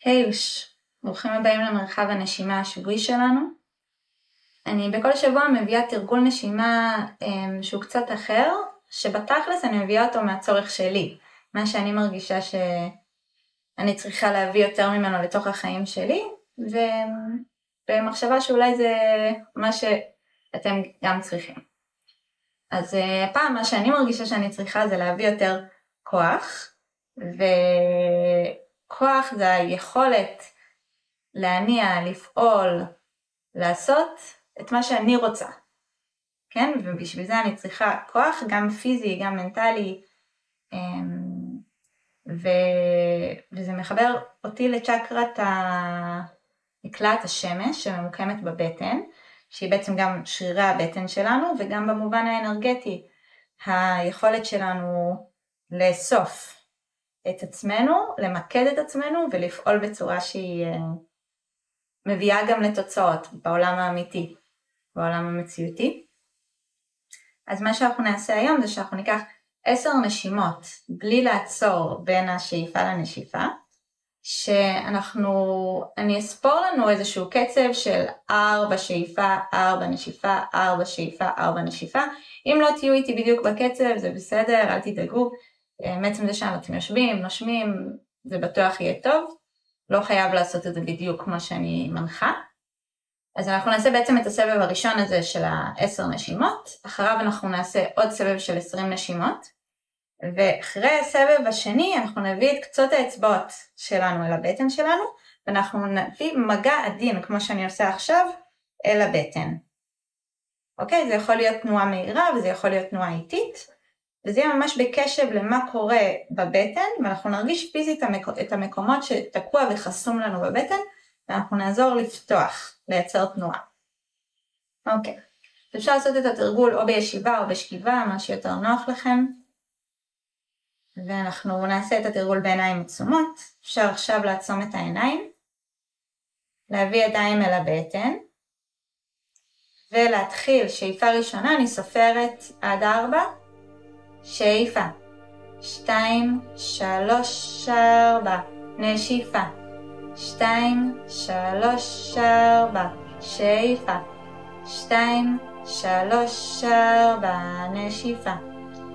היוש, ברוכים הבאים למרחב הנשימה השבועי שלנו. אני בכל שבוע מביאה תרגול נשימה שהוא קצת אחר, שבתכלס אני מביאה אותו מהצורך שלי, מה שאני מרגישה שאני צריכה להביא יותר ממנו לתוך החיים שלי, ובמחשבה שאולי זה מה שאתם גם צריכים. אז הפעם מה שאני מרגישה שאני צריכה זה להביא יותר כוח, וכוח זה היכולת להניע, לפעול, לעשות את מה שאני רוצה, כן? ובשביל זה אני צריכה כוח, גם פיזי, גם מנטלי, וזה מחבר אותי לצ'קרת מקלעת השמש שממוקמת בבטן, שהיא בעצם גם שרירי הבטן שלנו, וגם במובן האנרגטי, היכולת שלנו לאסוף את עצמנו, למקד את עצמנו ולפעול בצורה שהיא מביאה גם לתוצאות בעולם האמיתי, בעולם המציאותי. אז מה שאנחנו נעשה היום זה שאנחנו ניקח 10 נשימות בלי לעצור בין השאיפה לנשיפה, אני אספור לנו איזשהו קצב של 4 שאיפה, 4 נשיפה, 4 שאיפה, 4 נשיפה. אם לא תהיו איתי בדיוק בקצב זה בסדר, אל תדאגו. בעצם זה שאתם יושבים, נושמים, זה בטוח יהיה טוב. לא חייב לעשות את זה בדיוק כמו שאני מנחה. אז אנחנו נעשה בעצם את הסבב הראשון הזה של 10 נשימות. אחריו אנחנו נעשה עוד סבב של 20 נשימות. ואחרי הסבב השני אנחנו נביא את קצות האצבעות שלנו אל הבטן שלנו, ואנחנו נביא מגע עדין כמו שאני עושה עכשיו אל הבטן. אוקיי, זה יכול להיות תנועה מהירה וזה יכול להיות תנועה איטית, וזה יהיה ממש בקשב למה קורה בבטן, ואנחנו נרגיש פיזית את המקומות שתקוע וחסום לנו בבטן, ואנחנו נעזור לפתוח, לייצר תנועה. אוקיי, אפשר לעשות את התרגול או בישיבה או בשכיבה, מה שיותר נוח לכם. ואנחנו נעשה את התרגול בעיניים עצומות. אפשר עכשיו לעצום את העיניים, להביא ידיים אל הבטן, ולהתחיל שאיפה ראשונה, אני סופרת עד 4, שאיפה, 2, 3, 4, נשיפה, 2, 3, 4, שאיפה, 2, 3, 4, נשיפה,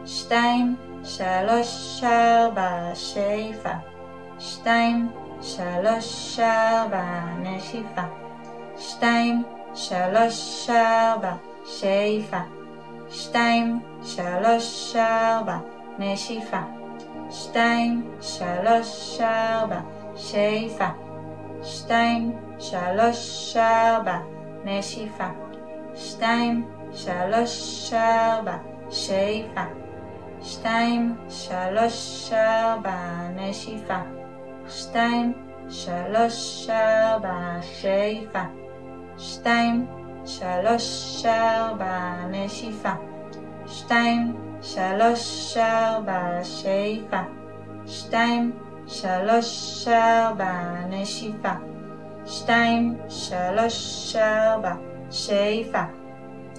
2, 3, 4, שאיפה, 2, 3, 4, נשיפה, 2, 3, 4, שאיפה, 2, 3, 4, נשיפה, 2, 3, 4, שאיפה, 2, 3, 4, נשיפה, 2, 3, 4, שאיפה, 2, 3, 4, נשיפה, 2, 3, 4, שאיפה, 2, 3, 4, נשיפה, 2, 3, 4, שאיפה, 2, 3, 4, נשיפה, 2, 3, 4, שאיפה,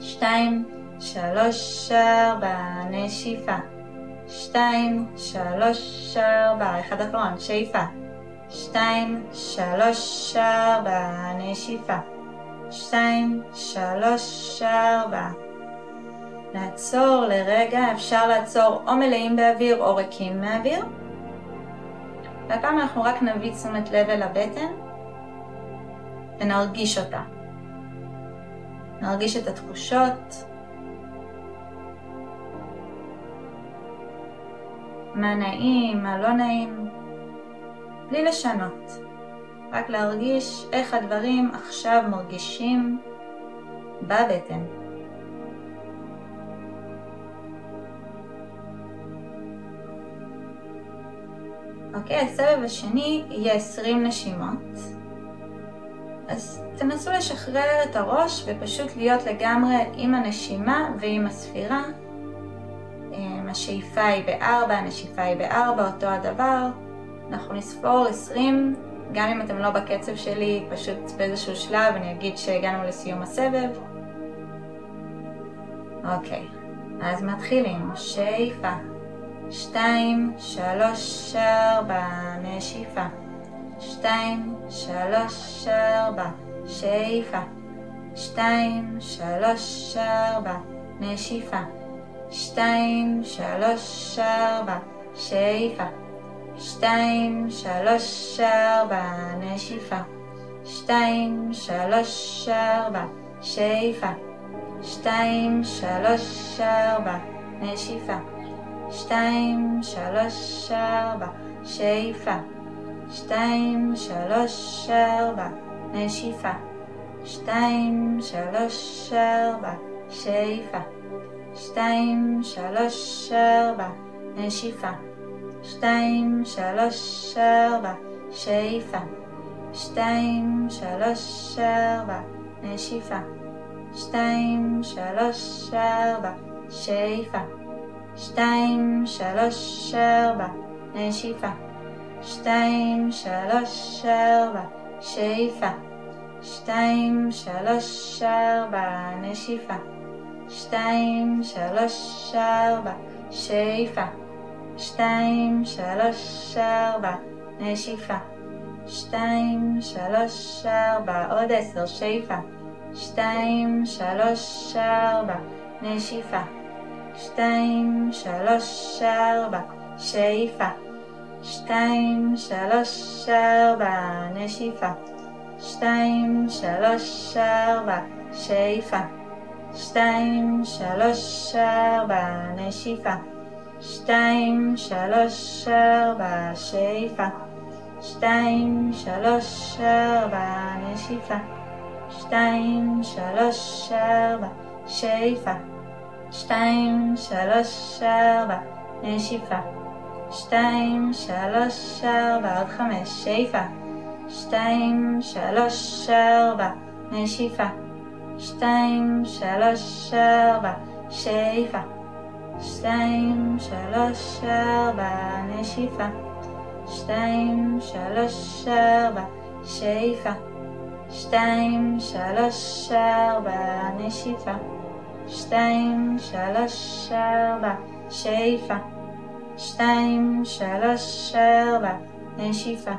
2, 3, 4, נשיפה, 2, 3, 4, אחד אחרון, שאיפה, 2, 3, 4, נשיפה, 2, 3, 4. לעצור לרגע, אפשר לעצור או מלאים באוויר או ריקים מאוויר. והפעם אנחנו רק נביא תשומת לב אל הבטן ונרגיש אותה. נרגיש את התחושות, מה נעים, מה לא נעים, בלי לשנות. רק להרגיש איך הדברים עכשיו מרגישים בבטן. אוקיי, הסבב השני יהיה 20 נשימות. אז תנסו לשחרר את הראש ופשוט להיות לגמרי עם הנשימה ועם הספירה. השאיפה היא ב4, הנשיפה היא ב4, אותו הדבר. אנחנו נספור 20, גם אם אתם לא בקצב שלי, פשוט באיזשהו שלב אני אגיד שהגענו לסיום הסבב. אוקיי, אז מתחילים. שאיפה, 2, 3, 4, נשיפה, 2, 3, 4, שאיפה. 2, 3, 4, נשיפה. 2, 3, 4, שאיפה. 2, 3, 4, נשיפה. 2, 3, 4, שאיפה. 2, 3, 4, נשיפה. 2, 3, 4, שאיפה. 2, 3, 4, נשיפה. 2, 3, 4, שאיפה. 2, 3, 4, נשיפה. 2, 3, 4, שאיפה. 2, 3, 4, נשיפה. 2, 3, 4, שאיפה. 2, 3, 4, נשיפה. 2, 3, 4, שאיפה. 2, 3, 4, נשיפה. 2, 3, 4, שאיפה. 2, 3, 4, נשיפה. 2, 3, 4, עוד 10, שאיפה. 2, 3, 4, נשיפה. 2, 3, 4, שאיפה. 2, 3, 4, נשיפה. 2, 3, 4, שאיפה. 2, 3, 4, נשיפה. 2, 3, 4, שאיפה. 2, 3, 4, נשיפה. 2, 3, 4, שאיפה. 2, 3, 4, נשיפה. 2, 3, 4, עוד 5, שאיפה. 2, 3, 4, נשיפה. 2, 3, 4, שאיפה. 2, 3, 4, נשיפה. 2, 3, 4, שאיפה. 2, 3, 4, נשיפה. 2, 3, 4, שאיפה. 2, 3, 4, נשיפה.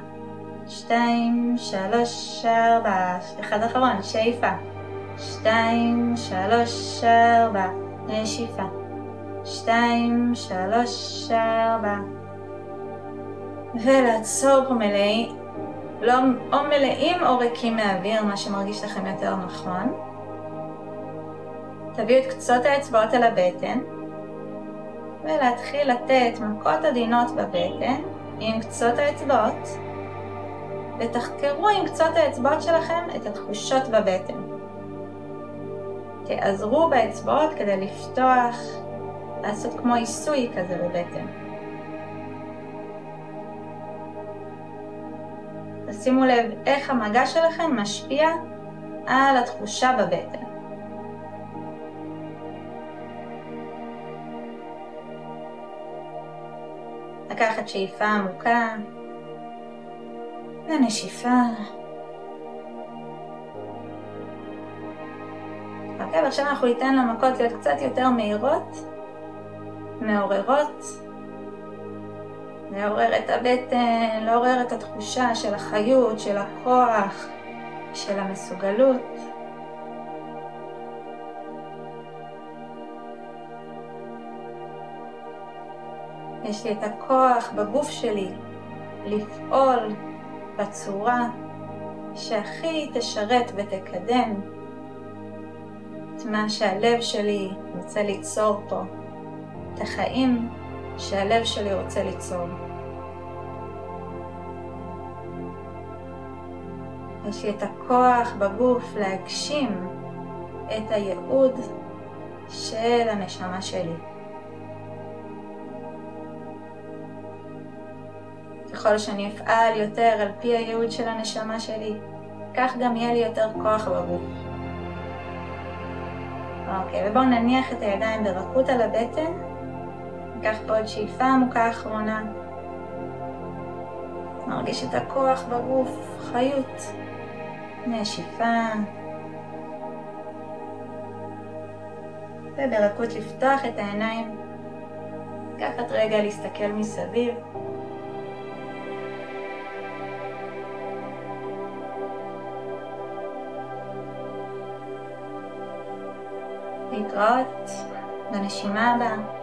2, 3, 4, אחד אחרון, שאיפה. 2, 3, 4, נשיפה. 2, 3, 4. ולעצור פה או מלאים או ריקים מהאוויר, מה שמרגיש לכם יותר נכון. תביאו את קצות האצבעות אל הבטן, ולהתחיל לתת מכות עדינות בבטן עם קצות האצבעות, ותחקרו עם קצות האצבעות שלכם את התחושות בבטן. תעזרו באצבעות כדי לפתוח, לעשות כמו עיסוי כזה בבטן. תשימו לב איך המגע שלכם משפיע על התחושה בבטן. לקחת שאיפה עמוקה ונשיפה. אוקיי, ועכשיו אנחנו ניתן למכות להיות קצת יותר מהירות, מעוררות. לעורר את הבטן, לעורר את התחושה של החיות, של הכוח, של המסוגלות. יש לי את הכוח בגוף שלי לפעול בצורה שהכי תשרת ותקדם את מה שהלב שלי רוצה ליצור פה, את החיים שהלב שלי רוצה ליצור. יש לי את הכוח בגוף להגשים את הייעוד של הנשמה שלי. ככל שאני אפעל יותר על פי הייעוד של הנשמה שלי, כך גם יהיה לי יותר כוח בגוף. אוקיי, ובואו נניח את הידיים ברכות על הבטן. ניקח פה עוד שאיפה עמוקה אחרונה. נרגיש את הכוח בגוף, חיות. נשיפה. וברכות לפתוח את העיניים. לקחת רגע להסתכל מסביב. להתראות בנשימה הבאה.